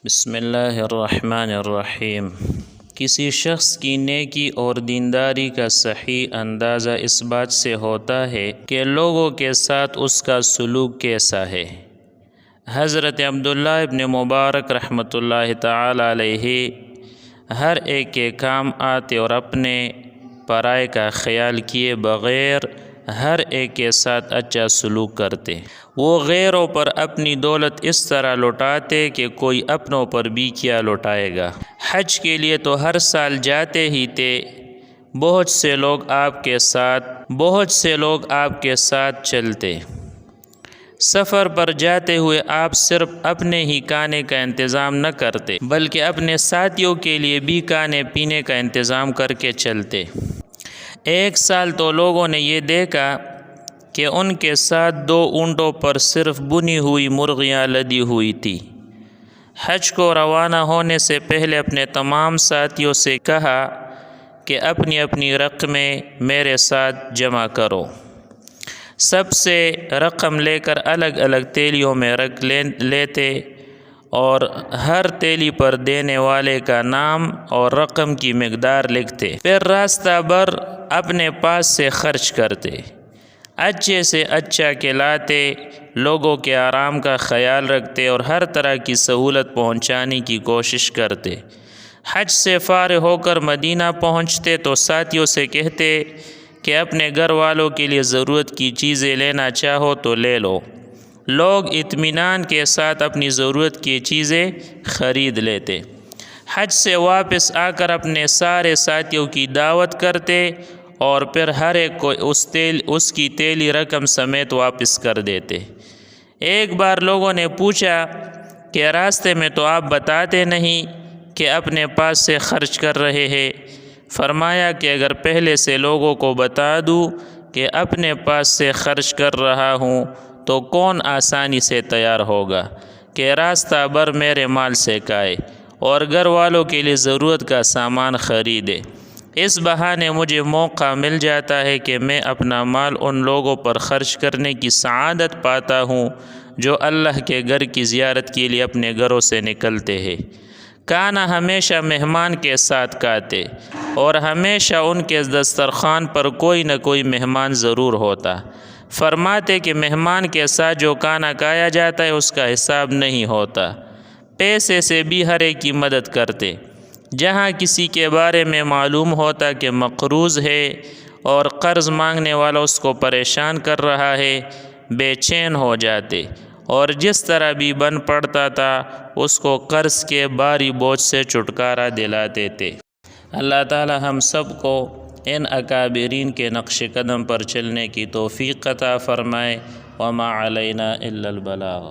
بسم اللہ الرحمن الرحیم۔ کسی شخص کی نیکی اور دینداری کا صحیح اندازہ اس بات سے ہوتا ہے کہ لوگوں کے ساتھ اس کا سلوک کیسا ہے۔ حضرت عبداللہ ابن مبارک رحمۃ اللہ تعالی علیہ ہر ایک کے کام آتے اور اپنے پرائے کا خیال کیے بغیر ہر ایک کے ساتھ اچھا سلوک کرتے۔ وہ غیروں پر اپنی دولت اس طرح لوٹاتے کہ کوئی اپنوں پر بھی کیا لوٹائے گا۔ حج کے لیے تو ہر سال جاتے ہی تھے۔ بہت سے لوگ آپ کے ساتھ چلتے۔ سفر پر جاتے ہوئے آپ صرف اپنے ہی کھانے کا انتظام نہ کرتے بلکہ اپنے ساتھیوں کے لیے بھی کھانے پینے کا انتظام کر کے چلتے۔ ایک سال تو لوگوں نے یہ دیکھا کہ ان کے ساتھ 2 اونٹوں پر صرف بنی ہوئی مرغیاں لدی ہوئی تھی۔ حج کو روانہ ہونے سے پہلے اپنے تمام ساتھیوں سے کہا کہ اپنی اپنی رقمیں میرے ساتھ جمع کرو۔ سب سے رقم لے کر الگ الگ تھیلیوں میں رکھ لیتے اور ہر تھیلی پر دینے والے کا نام اور رقم کی مقدار لکھتے۔ پھر راستہ بھر اپنے پاس سے خرچ کرتے، اچھے سے اچھا کھلاتے، لوگوں کے آرام کا خیال رکھتے اور ہر طرح کی سہولت پہنچانے کی کوشش کرتے۔ حج سے فارغ ہو کر مدینہ پہنچتے تو ساتھیوں سے کہتے کہ اپنے گھر والوں کے لیے ضرورت کی چیزیں لینا چاہو تو لے لو۔ لوگ اطمینان کے ساتھ اپنی ضرورت کی چیزیں خرید لیتے۔ حج سے واپس آ کر اپنے سارے ساتھیوں کی دعوت کرتے اور پھر ہر ایک کو اس کی تیلی رقم سمیت واپس کر دیتے۔ ایک بار لوگوں نے پوچھا کہ راستے میں تو آپ بتاتے نہیں کہ اپنے پاس سے خرچ کر رہے ہیں۔ فرمایا کہ اگر پہلے سے لوگوں کو بتا دوں کہ اپنے پاس سے خرچ کر رہا ہوں تو کون آسانی سے تیار ہوگا کہ راستہ بھر میرے مال سے کھائے اور گھر والوں کے لیے ضرورت کا سامان خریدے۔ اس بہانے مجھے موقع مل جاتا ہے کہ میں اپنا مال ان لوگوں پر خرچ کرنے کی سعادت پاتا ہوں جو اللہ کے گھر کی زیارت کے لیے اپنے گھروں سے نکلتے ہیں۔ کھانا ہمیشہ مہمان کے ساتھ کھاتے اور ہمیشہ ان کے دسترخوان پر کوئی نہ کوئی مہمان ضرور ہوتا۔ فرماتے کہ مہمان کے ساتھ جو کھانا کھایا جاتا ہے اس کا حساب نہیں ہوتا۔ پیسے سے بھی ہر ایک کی مدد کرتے۔ جہاں کسی کے بارے میں معلوم ہوتا کہ مقروض ہے اور قرض مانگنے والا اس کو پریشان کر رہا ہے، بے چین ہو جاتے اور جس طرح بھی بن پڑتا تھا اس کو قرض کے بھاری بوجھ سے چھٹکارا دلاتے تھے۔ اللہ تعالی ہم سب کو ان اکابرین کے نقش قدم پر چلنے کی توفیق عطا فرمائے۔ وما علینا الا البلاغ۔